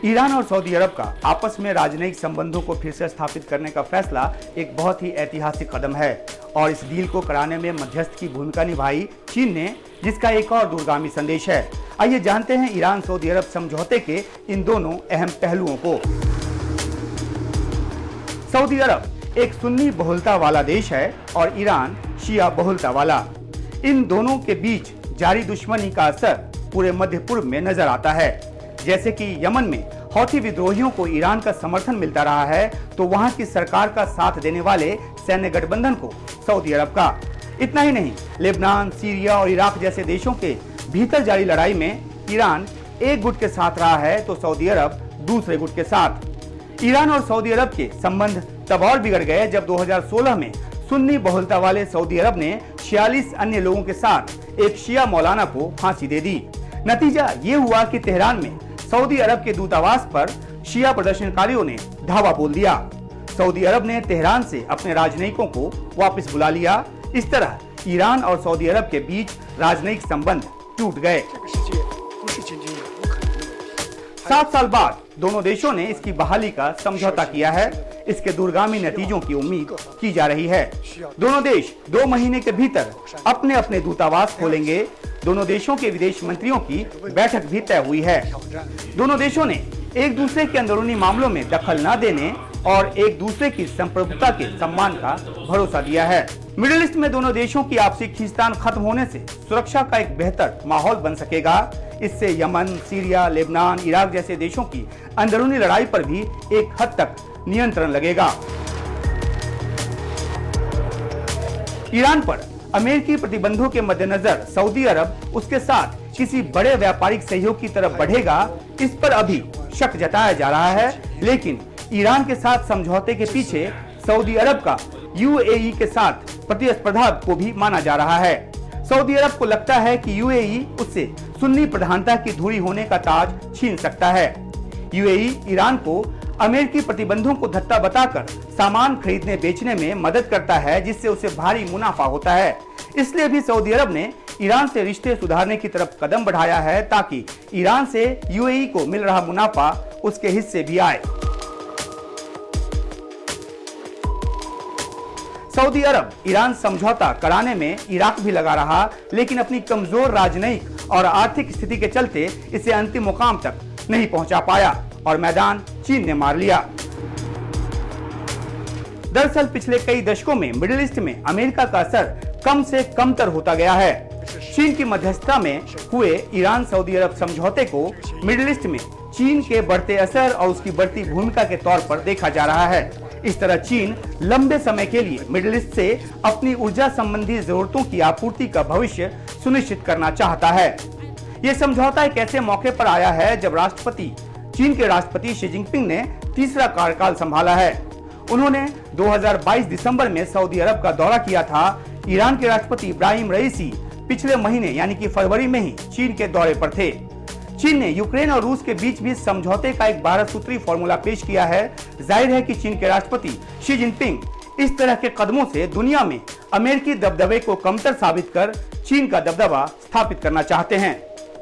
Iran और Saudi अरब का आपस में राजनयिक संबंधों को फिर से स्थापित करने का फैसला एक बहुत ही ऐतिहासिक कदम है और इस डील को कराने में मध्यस्थ की भूमिका निभाई चीन ने, जिसका एक और दूरगामी संदेश है। आइए जानते हैं ईरान सऊदी अरब समझौते के इन दोनों अहम पहलुओं को। सऊदी अरब एक सुन्नी बहुलता वाला देश है और ईरान शिया बहुलता वाला। इन दोनों के बीच जारी दुश्मनी का असर पूरे मध्य पूर्व में नजर आता है। जैसे कि यमन में हौथी विद्रोहियों को ईरान का समर्थन मिलता रहा है, तो वहां की सरकार का साथ देने वाले सैन्य गठबंधन को सऊदी अरब का। इतना ही नहीं, लेबनान, सीरिया और इराक जैसे देशों के भीतर जारी लड़ाई में ईरान एक गुट के साथ रहा है तो सऊदी अरब दूसरे गुट के साथ। ईरान और सऊदी अरब के संबंध तब और बिगड़ गए जब 2016 में सुन्नी बहुलता वाले सऊदी अरब ने 46 अन्य लोगों के साथ एक शिया मौलाना को फांसी दे दी। नतीजा ये हुआ कि तेहरान में सऊदी अरब के दूतावास पर शिया प्रदर्शनकारियों ने धावा बोल दिया। सऊदी अरब ने तेहरान से अपने राजनयिकों को वापस बुला लिया। इस तरह ईरान और सऊदी अरब के बीच राजनयिक संबंध टूट गए। 7 साल बाद दोनों देशों ने इसकी बहाली का समझौता किया है। इसके दूरगामी नतीजों की उम्मीद की जा रही है। दोनों देश 2 महीने के भीतर अपने अपने दूतावास खोलेंगे। दोनों देशों के विदेश मंत्रियों की बैठक भी तय हुई है। दोनों देशों ने एक दूसरे के अंदरूनी मामलों में दखल न देने और एक दूसरे की संप्रभुता के सम्मान का भरोसा दिया है। मिडिल ईस्ट में दोनों देशों की आपसी खींचतान खत्म होने से सुरक्षा का एक बेहतर माहौल बन सकेगा। इससे यमन, सीरिया, लेबनान, इराक जैसे देशों की अंदरूनी लड़ाई पर भी एक हद तक नियंत्रण लगेगा। ईरान पर अमेरिकी प्रतिबंधों के मद्देनजर सऊदी अरब उसके साथ किसी बड़े व्यापारिक सहयोग की तरफ बढ़ेगा, इस पर अभी शक जताया जा रहा है। लेकिन ईरान के साथ समझौते के पीछे सऊदी अरब का यूएई के साथ प्रतिस्पर्धा को भी माना जा रहा है। सऊदी अरब को लगता है कि यूएई उससे सुन्नी प्रधानता की धुरी होने का ताज छीन सकता है। यूएई ईरान को अमेरिकी प्रतिबंधों को धत्ता बताकर सामान खरीदने बेचने में मदद करता है, जिससे उसे भारी मुनाफा होता है। इसलिए भी सऊदी अरब ने ईरान से रिश्ते सुधारने की तरफ कदम बढ़ाया है ताकि ईरान से यूएई को मिल रहा मुनाफा उसके हिस्से भी आए। सऊदी अरब ईरान समझौता कराने में इराक भी लगा रहा, लेकिन अपनी कमजोर राजनयिक और आर्थिक स्थिति के चलते इसे अंतिम मुकाम तक नहीं पहुंचा पाया और मैदान चीन ने मार लिया। दरअसल पिछले कई दशकों में मिडिल ईस्ट में अमेरिका का असर कम से कमतर होता गया है। चीन की मध्यस्थता में हुए ईरान सऊदी अरब समझौते को मिडिल ईस्ट में चीन के बढ़ते असर और उसकी बढ़ती भूमिका के तौर पर देखा जा रहा है। इस तरह चीन लंबे समय के लिए मिडिल ईस्ट से अपनी ऊर्जा संबंधी जरूरतों की आपूर्ति का भविष्य सुनिश्चित करना चाहता है। यह समझौता एक ऐसे मौके पर आया है जब चीन के राष्ट्रपति शी जिनपिंग ने तीसरा कार्यकाल संभाला है। उन्होंने 2022 दिसंबर में सऊदी अरब का दौरा किया था। ईरान के राष्ट्रपति इब्राहिम रईसी पिछले महीने यानी कि फरवरी में ही चीन के दौरे पर थे। चीन ने यूक्रेन और रूस के बीच भी समझौते का एक 12 सूत्री फॉर्मूला पेश किया है। जाहिर है कि चीन के राष्ट्रपति शी जिनपिंग इस तरह के कदमों से दुनिया में अमेरिकी दबदबे को कमतर साबित कर चीन का दबदबा स्थापित करना चाहते हैं।